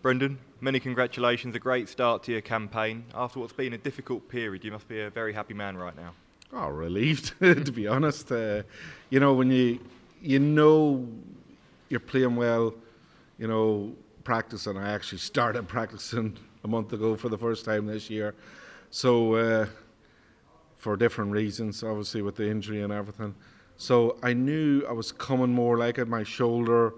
Brendan, many congratulations, a great start to your campaign. After what's been a difficult period, you must be a very happy man right now. Oh, relieved, to be honest. You know, when you know you're playing well, you know, practicing. I actually started practicing a month ago for the first time this year. So, for different reasons, obviously with the injury and everything. So I knew I was coming more like it. My shoulder,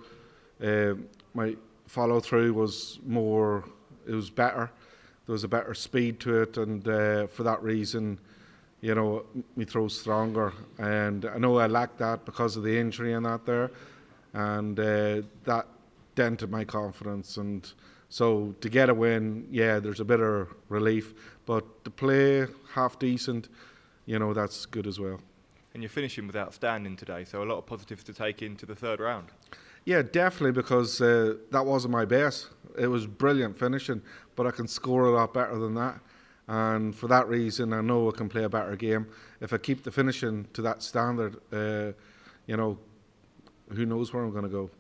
my follow through was more, it was better. There was a better speed to it, and for that reason, you know, my throw's stronger. And I know I lacked that because of the injury and that there, and that dented my confidence. And so to get a win, yeah, there's a bit of relief, but to play half decent, you know, that's good as well. And you're finishing with outstanding today, so a lot of positives to take into the third round. Yeah, definitely, because that wasn't my best. It was brilliant finishing, but I can score a lot better than that. And for that reason, I know I can play a better game. If I keep the finishing to that standard, you know, who knows where I'm going to go.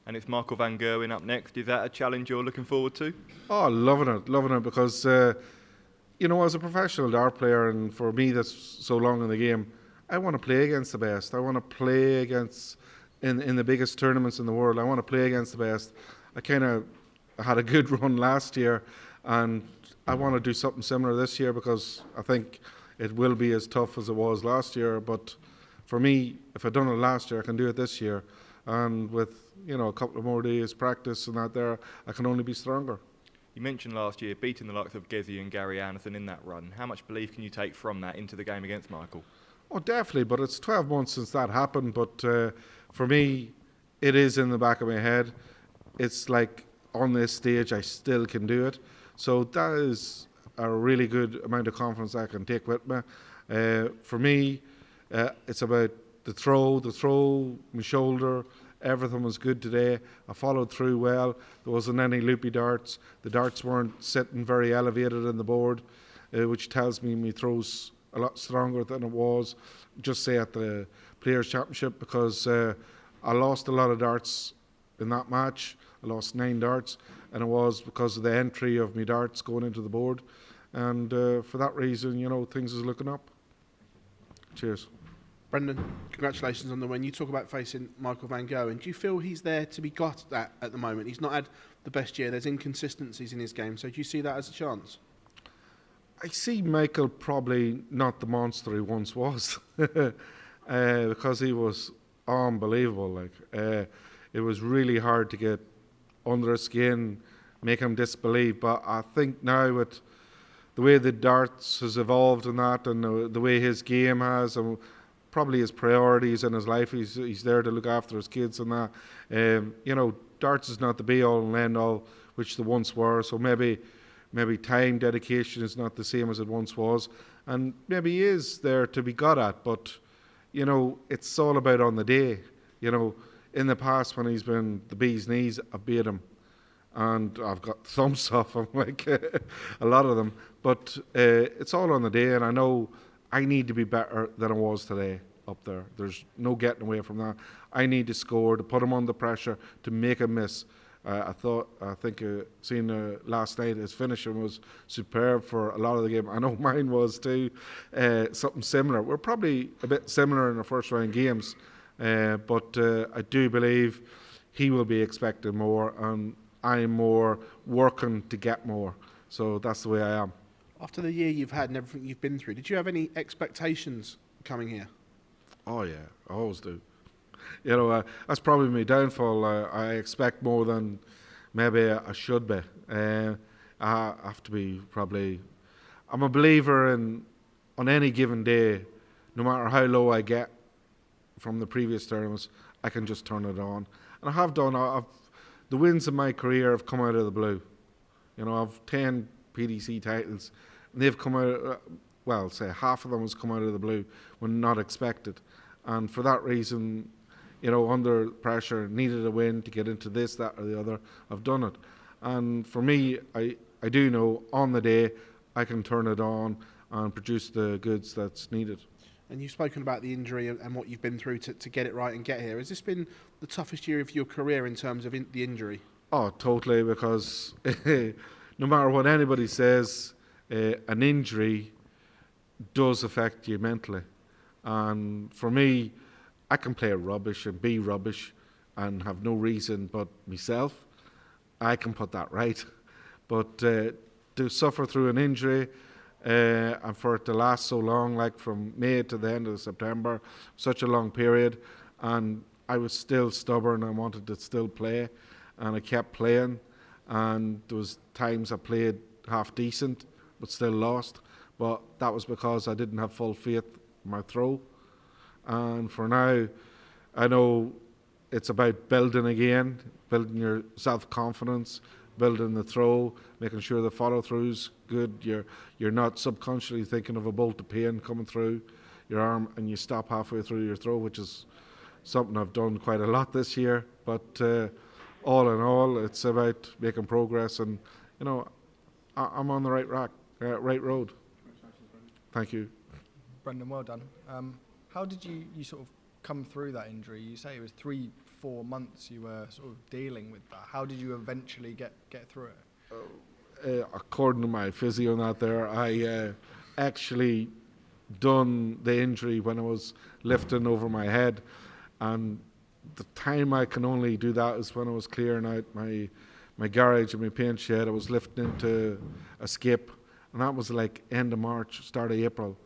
And it's Michael van Gerwen up next. Is that a challenge you're looking forward to? Oh, loving it, because, you know, as a professional dart player, and for me that's so long in the game, I want to play against the best. I want to play against, in the biggest tournaments in the world, I want to play against the best. I kind of had a good run last year, and I want to do something similar this year, because I think it will be as tough as it was last year. But for me, if I'd done it last year, I can do it this year. And with, you know, a couple of more days practice and that there, I can only be stronger. You mentioned last year beating the likes of Gezi and Gary Anderson in that run. How much belief can you take from that into the game against Michael? Oh, definitely, but it's 12 months since that happened. But for me, it is in the back of my head. It's like on this stage, I still can do it. So that is a really good amount of confidence I can take with me. For me, it's about the throw, my shoulder. Everything was good today. I followed through well. There wasn't any loopy darts. The darts weren't sitting very elevated in the board, which tells me my throw's a lot stronger than it was, just say at the Players' Championship, because I lost a lot of darts in that match. I lost 9 darts, and it was because of the entry of my darts going into the board. And for that reason, you know, things is looking up. Cheers. Brendan, congratulations on the win. You talk about facing Michael van Gerwen. Do you feel he's there to be got at the moment? He's not had the best year. There's inconsistencies in his game. So do you see that as a chance? I see Michael probably not the monster he once was, because he was unbelievable. Like it was really hard to get under his skin, make him disbelieve. But I think now with the way the darts has evolved and that, and the way his game has, and probably his priorities in his life, he's there to look after his kids and that. You know, darts is not the be all and end all, which they once were. So maybe time, dedication is not the same as it once was, and maybe he is there to be got at, but, you know, it's all about on the day. You know, in the past when he's been the bee's knees, I've beat him, and I've got thumps off him, like a lot of them, but it's all on the day, and I know I need to be better than I was today up there. There's no getting away from that. I need to score, to put him under pressure, to make him miss. I think seeing last night, his finishing was superb for a lot of the game. I know mine was too, something similar. We're probably a bit similar in the first round games, but I do believe he will be expecting more, and I'm more working to get more. So that's the way I am. After the year you've had and everything you've been through, did you have any expectations coming here? Oh yeah, I always do. You know, that's probably my downfall. I expect more than maybe I should be. I have to be probably. I'm a believer in, on any given day, no matter how low I get from the previous tournaments, I can just turn it on. And I have done. The wins in my career have come out of the blue. You know, I've 10 PDC titles, and they've come out. Well, say half of them has come out of the blue when not expected, and for that reason, you know, under pressure, needed a win to get into this, that, or the other. I've done it, and for me, I do know on the day I can turn it on and produce the goods that's needed. And you've spoken about the injury and what you've been through to get it right and get here. Has this been the toughest year of your career in terms of the injury? Oh, totally, because no matter what anybody says, an injury does affect you mentally. And for me, I can play rubbish and be rubbish and have no reason but myself. I can put that right. But to suffer through an injury and for it to last so long, like from May to the end of September, such a long period, and I was still stubborn. I wanted to still play, and I kept playing. And there was times I played half decent, but still lost. But that was because I didn't have full faith in my throw. And for now, I know it's about building again, building your self-confidence, building the throw, making sure the follow-through's good. You're not subconsciously thinking of a bolt of pain coming through your arm and you stop halfway through your throw, which is something I've done quite a lot this year. But all in all, it's about making progress, and I'm on the right road. Thank you. Brendan, well done. How did you sort of come through that injury? You say it was 3-4 months you were sort of dealing with that. How did you eventually get through it? According to my physio and that there, I actually done the injury when I was lifting over my head, and the time I can only do that is when I was clearing out my garage and my paint shed. I was lifting into a skip, and that was like end of March, start of April.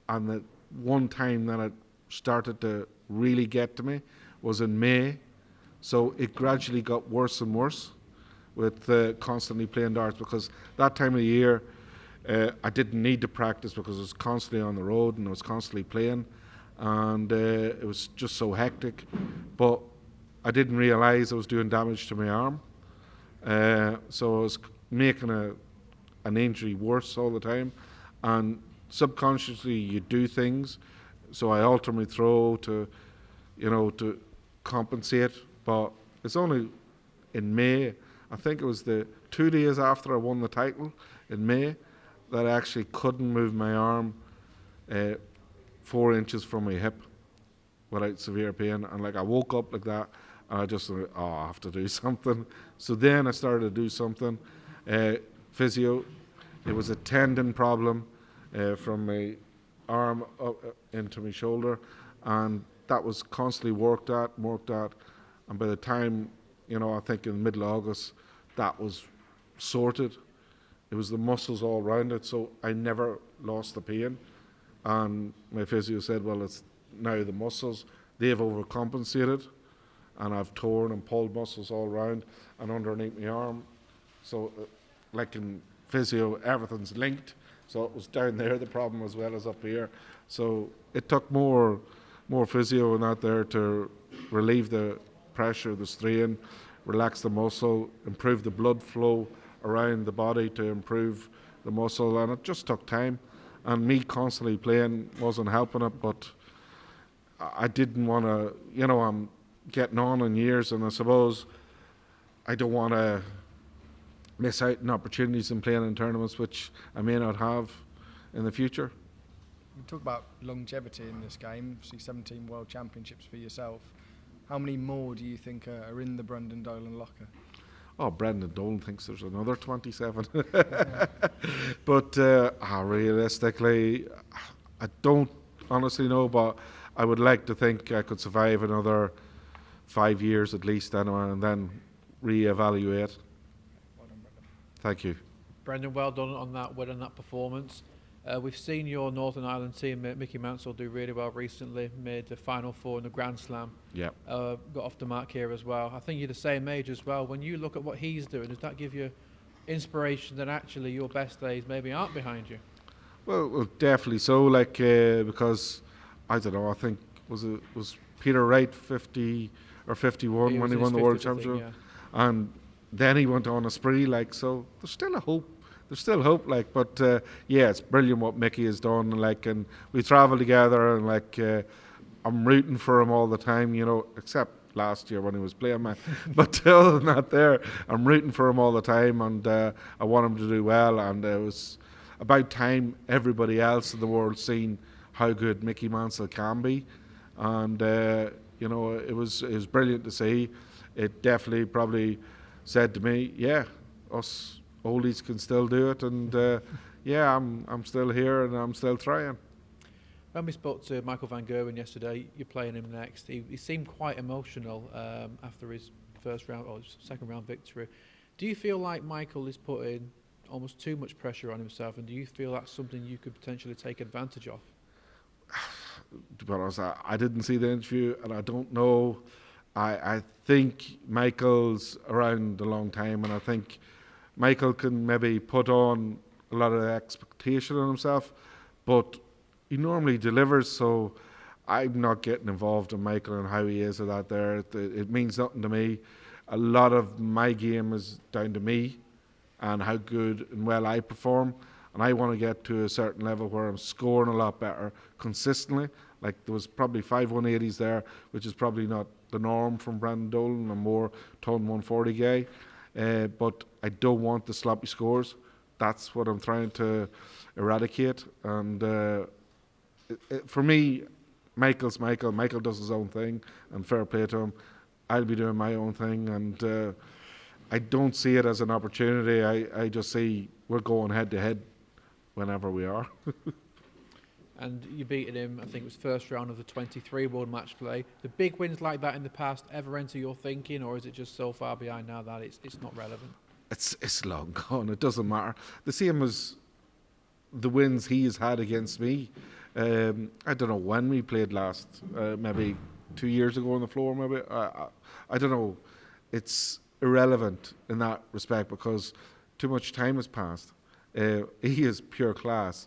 And the one time that it started to really get to me was in May. So it gradually got worse and worse with constantly playing darts, because that time of the year I didn't need to practice because I was constantly on the road and I was constantly playing, and it was just so hectic. But I didn't realise I was doing damage to my arm, so I was making an injury worse all the time, and subconsciously you do things. So I alter my throw to compensate. But it's only in May, I think it was the 2 days after I won the title in May, that I actually couldn't move my arm 4 inches from my hip without severe pain. And like I woke up like that, and I just thought, I have to do something. So then I started to do something. Physio, it was a tendon problem from my arm up into my shoulder, and that was constantly worked at. And by the time, I think in the middle of August, that was sorted. It was the muscles all around it, so I never lost the pain. And my physio said, well, it's now the muscles, they've overcompensated, and I've torn and pulled muscles all around and underneath my arm. So like in physio, everything's linked. So it was down there, the problem, as well as up here. So it took more physio and that there to relieve the pressure, the strain, relax the muscle, improve the blood flow around the body to improve the muscle, and it just took time. And me constantly playing wasn't helping it, but I didn't want to, I'm getting on in years, and I suppose I don't want to miss out on opportunities in playing in tournaments which I may not have in the future. We talk about longevity in this game, see 17 World Championships for yourself. How many more do you think are in the Brendan Dolan locker? Oh, Brendan Dolan thinks there's another 27. But realistically, I don't honestly know, but I would like to think I could survive another 5 years at least anyway, and then re-evaluate. Well done, Brendan. Thank you. Brendan, well done on that win and that performance. We've seen your Northern Ireland team, Mickey Mansell, do really well recently. Made the Final Four in the Grand Slam. Yeah. Got off the mark here as well. I think you're the same age as well. When you look at what he's doing, does that give you inspiration that actually your best days maybe aren't behind you? Well, definitely so. Because I don't know. I think was Peter Wright 50 or 51 when he won the World Championship, yeah. And then he went on a spree. So there's still a hope. There's still hope, but it's brilliant what Mickey has done, and we travel together, and I'm rooting for him all the time, except last year when he was playing me. But other than that I'm rooting for him all the time, and I want him to do well, and it was about time everybody else in the world seen how good Mickey Mansell can be, and it was brilliant to see. It definitely probably said to me, yeah, us oldies can still do it, and yeah, I'm still here and I'm still trying. When we spoke to Michael van Gerwen yesterday, you're playing him next. He seemed quite emotional after his first round or his second round victory. Do you feel like Michael is putting almost too much pressure on himself, and do you feel that's something you could potentially take advantage of? To be honest, I didn't see the interview, and I don't know. I think Michael's around a long time, and I think Michael can maybe put on a lot of expectation on himself, but he normally delivers, so I'm not getting involved in Michael and how he is or that there. It means nothing to me. A lot of my game is down to me and how good and well I perform, and I want to get to a certain level where I'm scoring a lot better consistently. Like there was probably 5 180s there, which is probably not the norm from Brandon Dolan. I'm more ton 140 guy, but I don't want the sloppy scores. That's what I'm trying to eradicate. And for me, Michael's Michael. Michael does his own thing, and fair play to him. I'll be doing my own thing, and I don't see it as an opportunity. I just see we're going head to head whenever we are. And you beaten him, I think it was first round of the 23 World Match Play. The big wins like that in the past ever enter your thinking, or is it just so far behind now that it's not relevant? It's long gone. It doesn't matter. The same as the wins he has had against me. I don't know when we played last. Maybe 2 years ago on the floor. Maybe I don't know. It's irrelevant in that respect because too much time has passed. He is pure class.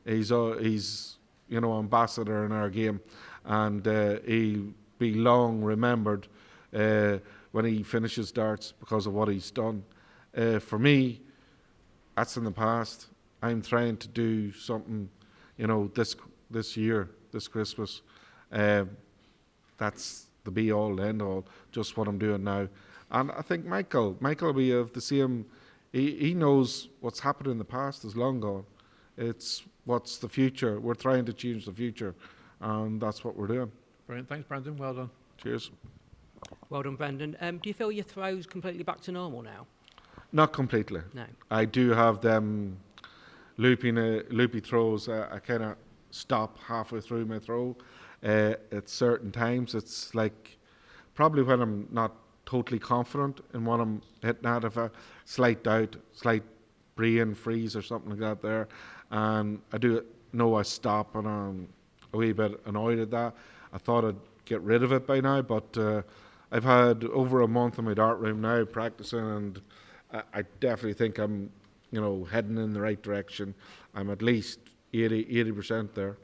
He's ambassador in our game, and he'll be long remembered when he finishes darts because of what he's done. For me, that's in the past. I'm trying to do something, this year, this Christmas. That's the be all end all. Just what I'm doing now, and I think Michael will be of the same. He knows what's happened in the past is long gone. It's what's the future. We're trying to change the future, and that's what we're doing. Brilliant. Thanks, Brandon. Well done. Cheers. Well done, Brandon. Do you feel your throws completely back to normal now? Not completely. No. I do have them loopy throws. I kind of stop halfway through my throw. At certain times, it's like probably when I'm not totally confident in what I'm hitting at, if a slight doubt, slight brain freeze or something like that there, and I do know I stop, and I'm a wee bit annoyed at that. I thought I'd get rid of it by now, but I've had over a month in my dart room now practicing, and I definitely think I'm, heading in the right direction. I'm at least 80% there.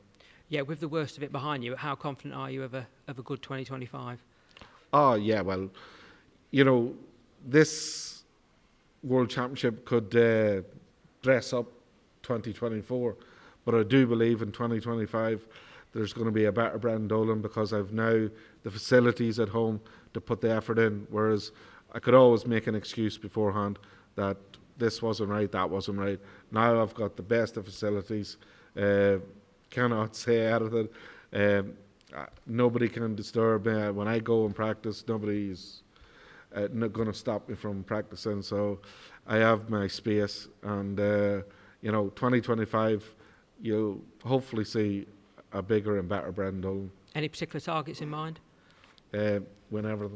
Yeah, with the worst of it behind you, how confident are you of a good 2025? Oh, yeah, well, this World Championship could dress up 2024, but I do believe in 2025 there's going to be a better Brandon Dolan because I've now the facilities at home to put the effort in, whereas I could always make an excuse beforehand that this wasn't right, that wasn't right. Now I've got the best of facilities, cannot say anything. Nobody can disturb me. When I go and practice, nobody's not going to stop me from practicing. So I have my space, and 2025, you'll hopefully see a bigger and better Brandon Dolan. Any particular targets in mind? Whenever.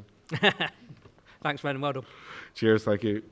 Thanks, Brandon. Well done. Cheers, thank you.